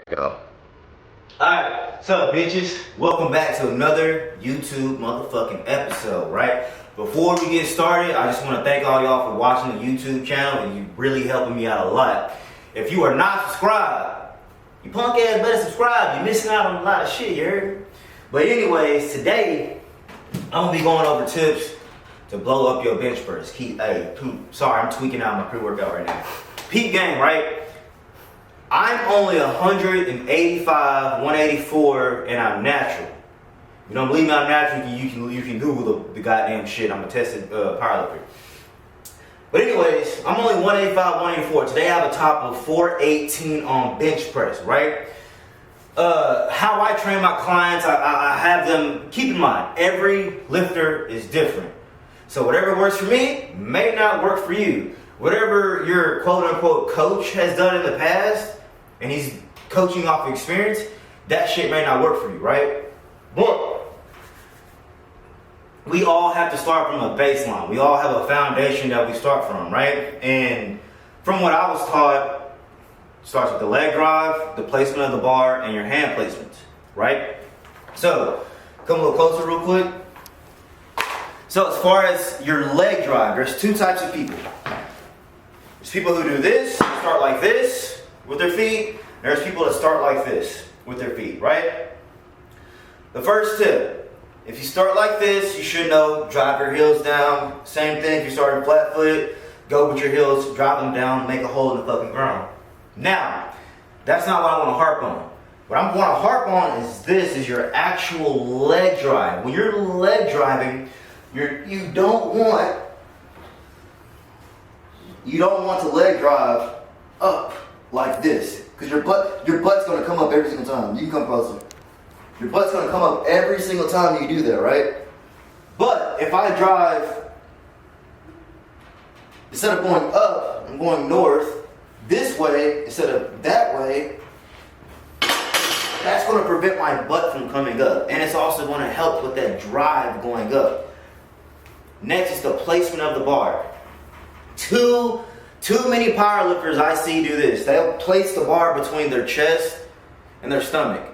Go. Alright, so bitches, welcome back to another YouTube motherfucking episode, right? Before we get started, I just want to thank all y'all for watching the YouTube channel, and you really helping me out a lot. If you are not subscribed, you punk ass better subscribe. You're missing out on a lot of shit, you heard? But anyways, today, I'm going to be going over tips to blow up your bench press. Sorry, I'm tweaking out my pre-workout right now. Peak game, right? I'm only 185, 184, and I'm natural. You don't believe me I'm natural, you can Google the goddamn shit. I'm a tested powerlifter. But anyways, I'm only 185, 184. Today I have a top of 418 on bench press, right? How I train my clients, I have them, keep in mind, every lifter is different. So whatever works for me may not work for you. Whatever your quote-unquote coach has done in the past, and he's coaching off of experience, that shit may not work for you, right? But we all have to start from a baseline. We all have a foundation that we start from, right? And from what I was taught, it starts with the leg drive, the placement of the bar, and your hand placements, right? So, come a little closer real quick. So as far as your leg drive, there's two types of people. There's people who do this, start like this with their feet. There's people that start like this with their feet, right? The first tip, if you start like this, you should know, drive your heels down. Same thing, if you're starting flat foot, go with your heels, drive them down, make a hole in the fucking ground. Now, that's not what I want to harp on. What I want to harp on is your actual leg drive. When you're leg driving, you don't want to leg drive up like this, because your butt's gonna come up every single time. You can come closer. Your butt's gonna come up every single time you do that, right? But if I drive, instead of going up, I'm going north this way instead of that way, that's gonna prevent my butt from coming up, and it's also gonna help with that drive going up. Next is the placement of the bar. Too many powerlifters I see do this. They'll place the bar between their chest and their stomach.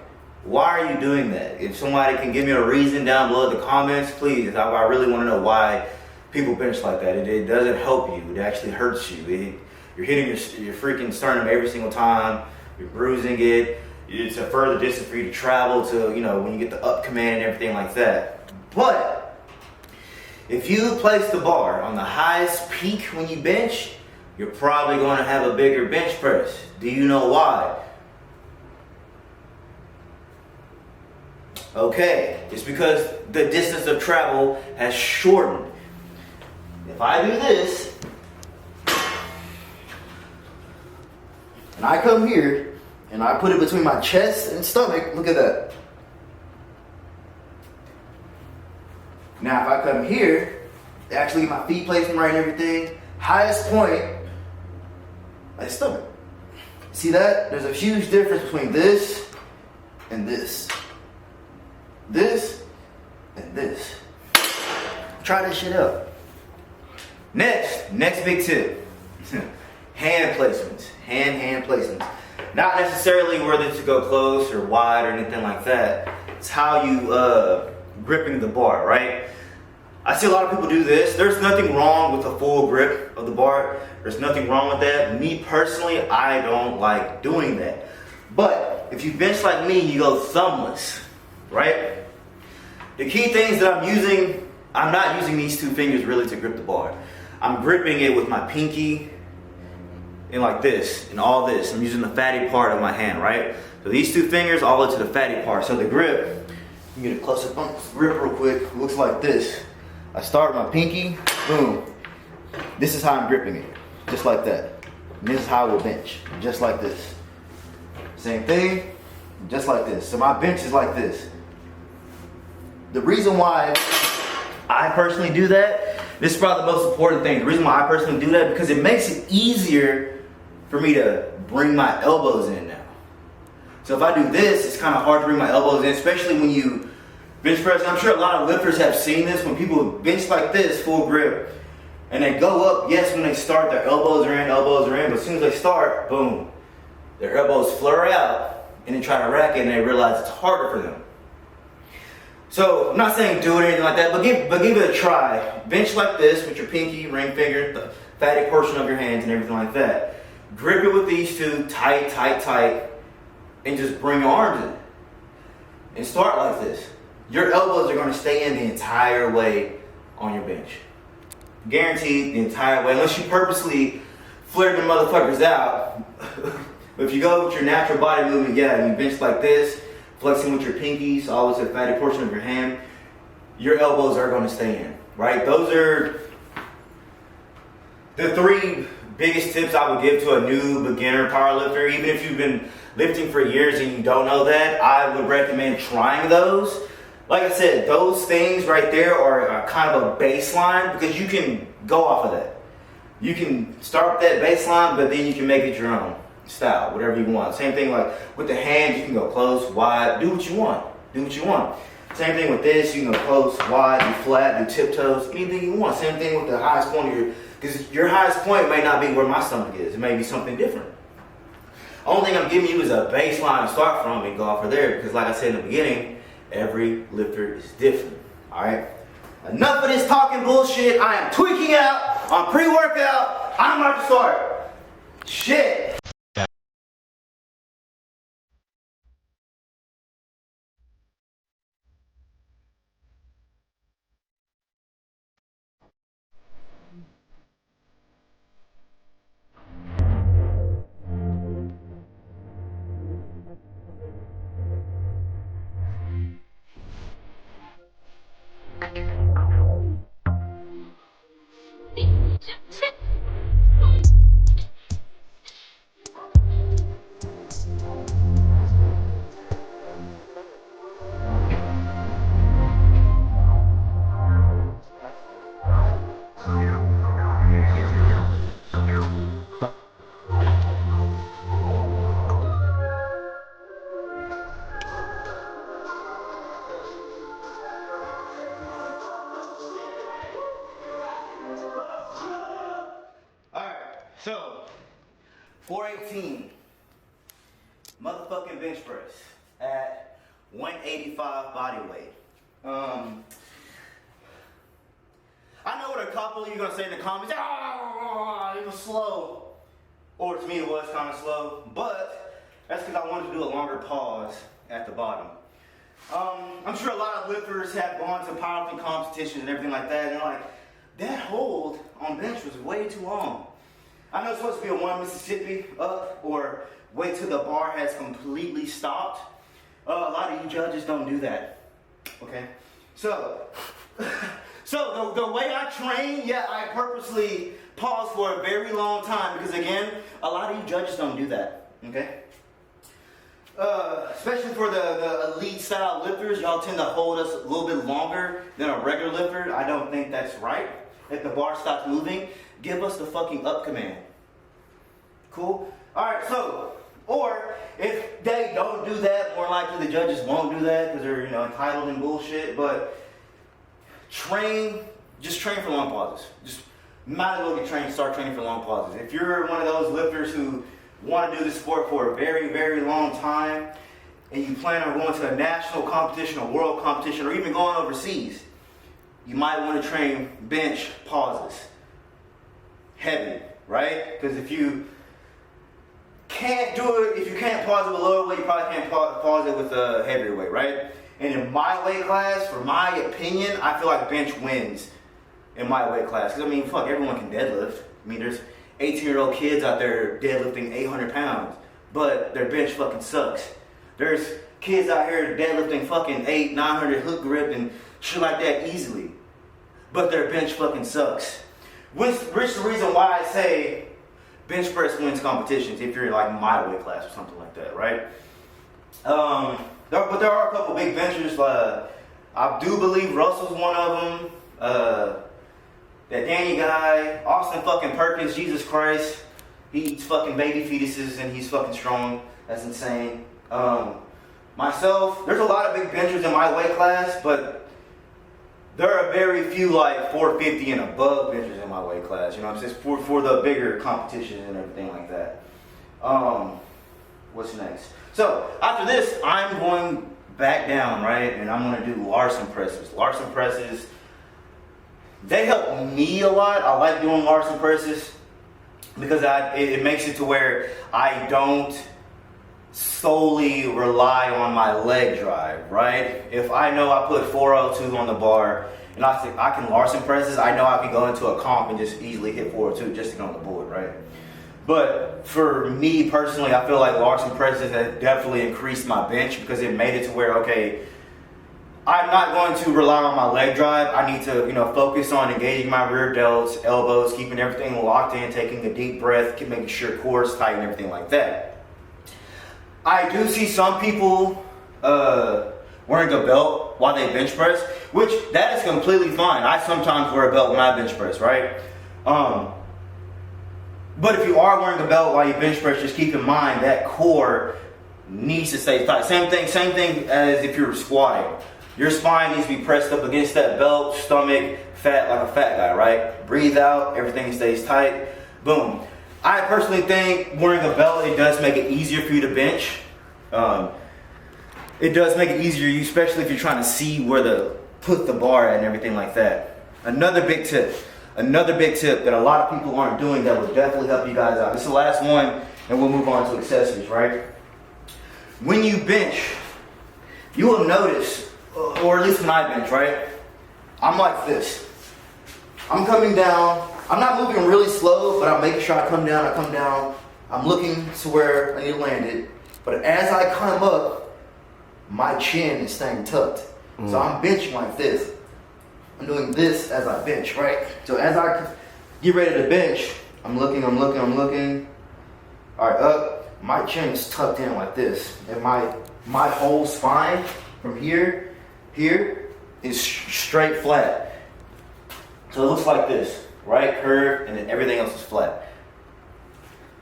Why are you doing that? If somebody can give me a reason down below in the comments, please. I really want to know why people bench like that. It doesn't help you. It actually hurts you. You're hitting your freaking sternum every single time. You're bruising it. It's a further distance for you to travel to, when you get the up command and everything like that. But if you place the bar on the highest peak when you bench, you're probably going to have a bigger bench press. Do you know why? Okay, it's because the distance of travel has shortened. If I do this, and I come here, and I put it between my chest and stomach, look at that. Now if I come here, actually my feet placement right and everything, highest point, my stomach. See that? There's a huge difference between this and this. This and this. Try this shit out. Next big tip. Hand placements. Hand placements. Not necessarily whether to go close or wide or anything like that. It's how you gripping the bar, right? I see a lot of people do this. There's nothing wrong with a full grip of the bar. There's nothing wrong with that. Me personally, I don't like doing that. But if you bench like me, you go thumbless, right? The key things that I'm not using these two fingers really to grip the bar. I'm gripping it with my pinky and like this and all this. I'm using the fatty part of my hand, right? So these two fingers all into the fatty part. So the grip, you get a close up grip real quick. It looks like this. I start with my pinky, boom. This is how I'm gripping it, just like that. And this is how I will bench, just like this. Same thing, just like this. So my bench is like this. The reason why I personally do that, this is probably the most important thing. The reason why I personally do that, because it makes it easier for me to bring my elbows in now. So if I do this, it's kind of hard to bring my elbows in, especially when you bench press. I'm sure a lot of lifters have seen this. When people bench like this, full grip, and they go up, yes, when they start, their elbows are in, but as soon as they start, boom, their elbows flare out, and they try to rack it, and they realize it's harder for them. So I'm not saying do it or anything like that, but give it a try. Bench like this with your pinky, ring finger, the fatty portion of your hands, and everything like that. Grip it with these two, tight, tight, tight, and just bring your arms in. And start like this. Your elbows are going to stay in the entire way on your bench. Guaranteed the entire way, unless you purposely flare the motherfuckers out. But if you go with your natural body movement, yeah, and you bench like this, flexing with your pinkies, always the fatty portion of your hand, your elbows are going to stay in, right? Those are the three biggest tips I would give to a new beginner powerlifter. Even if you've been lifting for years and you don't know that, I would recommend trying those. Like I said, those things right there are kind of a baseline, because you can go off of that. You can start that baseline, but then you can make it your own style, whatever you want. Same thing like with the hands, you can go close, wide, do what you want. Do what you want. Same thing with this, you can go close, wide, do flat, do tiptoes, anything you want. Same thing with the highest point of your, because your highest point may not be where my stomach is. It may be something different. Only thing I'm giving you is a baseline to start from and go off of there, because like I said in the beginning, every lifter is different. Alright? Enough of this talking bullshit. I am tweaking out on pre-workout. I'm about to start. Shit. So, 418 motherfucking bench press at 185 body weight. I know what a couple of you are going to say in the comments, oh, it was slow. Or to me it was kind of slow, but that's because I wanted to do a longer pause at the bottom. I'm sure a lot of lifters have gone to powerlifting competitions and everything like that, and they're like, that hold on bench was way too long. I know it's supposed to be a 1 Mississippi up, or wait till the bar has completely stopped. A lot of you judges don't do that. Okay? So the way I train, yeah, I purposely pause for a very long time, because again, a lot of you judges don't do that. Okay? Especially for the elite style lifters, y'all tend to hold us a little bit longer than a regular lifter. I don't think that's right. If the bar stops moving, give us the fucking up command. Cool? Alright, so, or if they don't do that, more likely the judges won't do that because they're, entitled and bullshit, but just train for long pauses. Just might as well start training for long pauses. If you're one of those lifters who want to do this sport for a very, very long time, and you plan on going to a national competition, a world competition, or even going overseas, you might want to train bench pauses. Heavy, right? Because if you can't do it, if you can't pause it with lower weight, you probably can't pause it with a heavier weight, right? And in my weight class, for my opinion, I feel like bench wins in my weight class. Because, fuck, everyone can deadlift. There's 18-year-old kids out there deadlifting 800 pounds, but their bench fucking sucks. There's kids out here deadlifting fucking 900 hook grip and shit like that easily, but their bench fucking sucks. Which is the reason why I say bench press wins competitions if you're in like my weight class or something like that, right? But there are a couple big benchers. I do believe Russell's one of them. That Danny guy, Austin fucking Perkins, Jesus Christ. He eats fucking baby fetuses and he's fucking strong. That's insane. Myself, there's a lot of big benchers in my weight class, but there are very few like 450 and above benchers in my weight class. You know what I'm saying? For the bigger competitions and everything like that. What's next? So after this, I'm going back down, right? And I'm gonna do Larson presses. Larson presses, they help me a lot. I like doing Larson presses because it makes it to where I don't solely rely on my leg drive, right? If I know I put 402 on the bar and I think I can Larson presses, I know I can go into a comp and just easily hit 402 just to get on the board, right? But for me personally, I feel like Larson presses have definitely increased my bench because it made it to where, okay, I'm not going to rely on my leg drive. I need to, focus on engaging my rear delts, elbows, keeping everything locked in, taking a deep breath, making sure core is tight and everything like that. I do see some people wearing a belt while they bench press, which that is completely fine. I sometimes wear a belt when I bench press, right? But if you are wearing a belt while you bench press, just keep in mind that core needs to stay tight. Same thing as if you're squatting. Your spine needs to be pressed up against that belt, stomach, fat like a fat guy, right? Breathe out, everything stays tight. Boom. I personally think wearing a belt, it does make it easier for you to bench. It does make it easier, especially if you're trying to see where to put the bar at and everything like that. Another big tip that a lot of people aren't doing that will definitely help you guys out. This is the last one, and we'll move on to accessories, right? When you bench, you will notice, or at least when I bench, right? I'm like this. I'm coming down. I'm not moving really slow, but I'm making sure I come down. I'm looking to where I need to land it. But as I come up, my chin is staying tucked. So I'm benching like this. I'm doing this as I bench, right? So as I get ready to bench, I'm looking. All right, up. My chin is tucked in like this. And my whole spine from here is straight flat. So it looks like this, right? Curved, and then everything else is flat.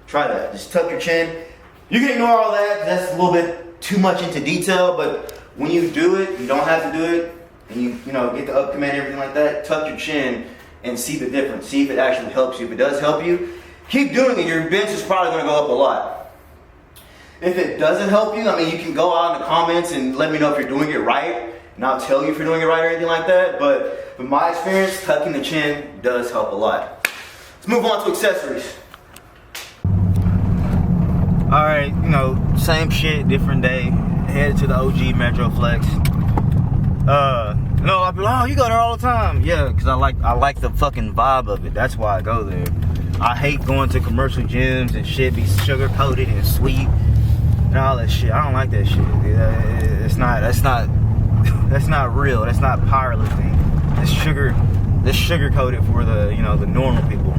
Try that. Just tuck your chin. You can ignore all that. That's a little bit too much into detail, but when you do it, you don't have to do it, and you get the up command and everything like that, tuck your chin and see the difference. See if it actually helps you. If it does help you, keep doing it. Your bench is probably going to go up a lot. If it doesn't help you, you can go out in the comments and let me know if you're doing it right, and I'll tell you if you're doing it right or anything like that. But from my experience, tucking the chin does help a lot. Let's move on to accessories. Alright, same shit, different day. Headed to the OG Metro Flex. I'll be like, oh, you go there all the time. Yeah, because I like the fucking vibe of it. That's why I go there. I hate going to commercial gyms and shit be sugar coated and sweet and all that shit. I don't like that shit. That's not real. That's not powerlifting. It's sugar coated for the the normal people.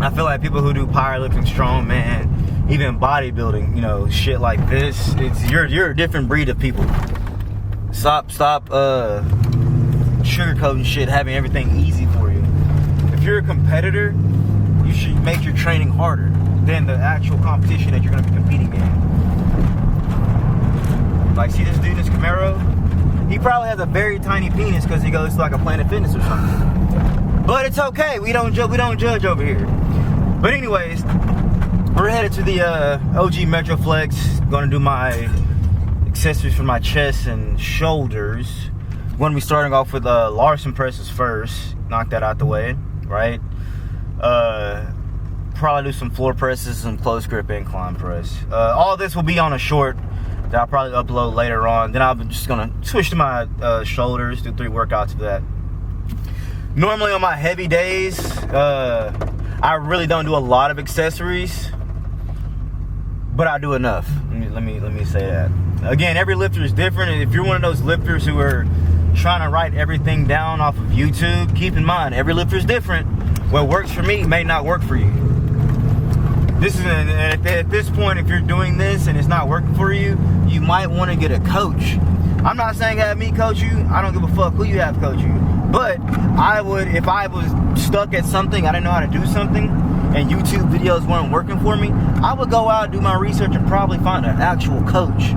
I feel like people who do powerlifting, strongman, even bodybuilding, shit like this, you're a different breed of people. Stop sugarcoating shit, having everything easy for you. If you're a competitor, you should make your training harder than the actual competition that you're going to be competing in. Like, see this dude in this Camaro? He probably has a very tiny penis because he goes to like a Planet Fitness or something. But it's okay. We don't judge over here. But anyways, we're headed to the OG Metro Flex. Going to do my accessories for my chest and shoulders. We're going to be starting off with Larson presses first. Knock that out the way, right? Probably do some floor presses, some close grip incline press. All this will be on a short that I'll probably upload later on. Then I'm just going to switch to my shoulders, do 3 workouts for that. Normally on my heavy days, I really don't do a lot of accessories, but I do enough. Let me say that. Again, every lifter is different, and if you're one of those lifters who are trying to write everything down off of YouTube, keep in mind every lifter is different. What works for me may not work for you. this is at this point, if you're doing this and it's not working for you, you might want to get a coach. I'm not saying have me coach you. I don't give a fuck who you have coach you. But I would, if I was stuck at something, I didn't know how to do something, and YouTube videos weren't working for me, I would go out, do my research, and probably find an actual coach.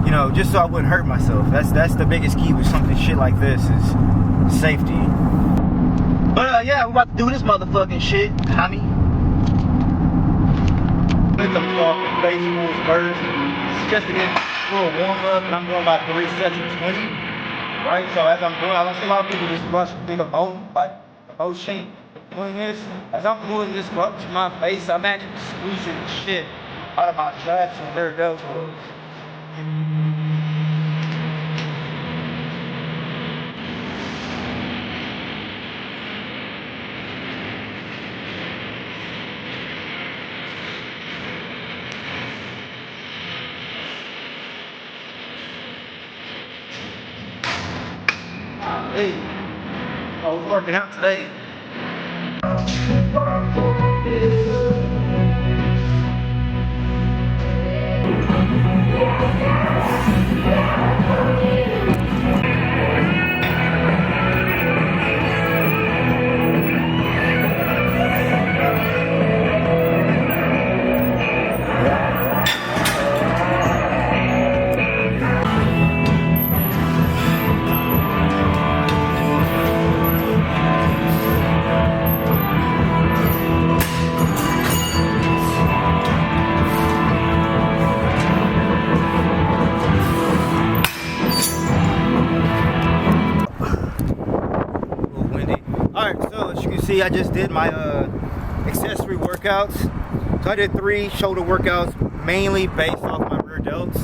You know, just so I wouldn't hurt myself. That's the biggest key with something shit like this is safety. But yeah, we're about to do this motherfucking shit, homie. With the fucking baseball first. It's just to get a little warm up, and I'm doing about 3 sets of 20. Right? So as I'm doing, I see a lot of people just rush think of oh shit, doing this. As I'm doing this up to my face, I'm actually squeezing the shit out of my traps, and there it goes. Hey, I was working out today. See, I just did my accessory workouts. So I did 3 shoulder workouts, mainly based off my rear delts.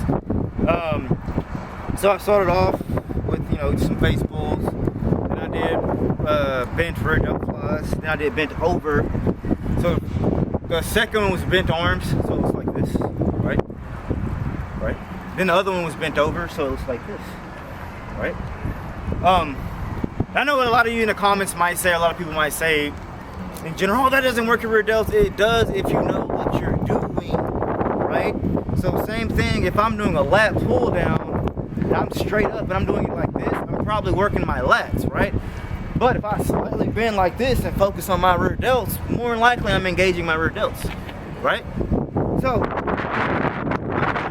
So I started off with, you know, some face pulls. Then I did bench rear delt flies. Then I did bent over. So the second one was bent arms, so it looks like this, right? Right. Then the other one was bent over, so it looks like this, right? I know what a lot of you in the comments might say, a lot of people might say, in general, oh, that doesn't work in rear delts. It does if you know what you're doing, right? So same thing, if I'm doing a lat pull down, and I'm straight up and I'm doing it like this, I'm probably working my lats, right? But if I slightly bend like this and focus on my rear delts, more than likely I'm engaging my rear delts, right? So,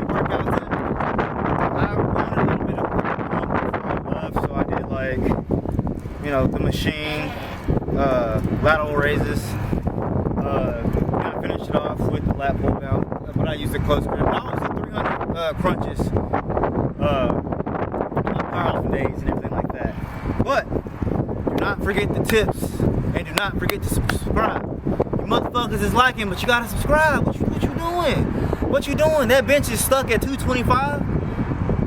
workouts in. I wanted a little bit of love, so I did like, you know, the machine, lateral raises. I finished it off with the lat pull down, but I used the close grip. I was at 300 crunches, powerlifting days and everything like that. But do not forget the tips, and do not forget to subscribe. You motherfuckers is liking, but you gotta subscribe. What you doing? What you doing? That bench is stuck at 225.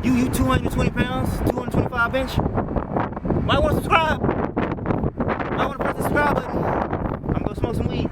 You 220 pounds, 225 bench. Might want to subscribe. I want to press the subscribe button. I'm gonna smoke some weed.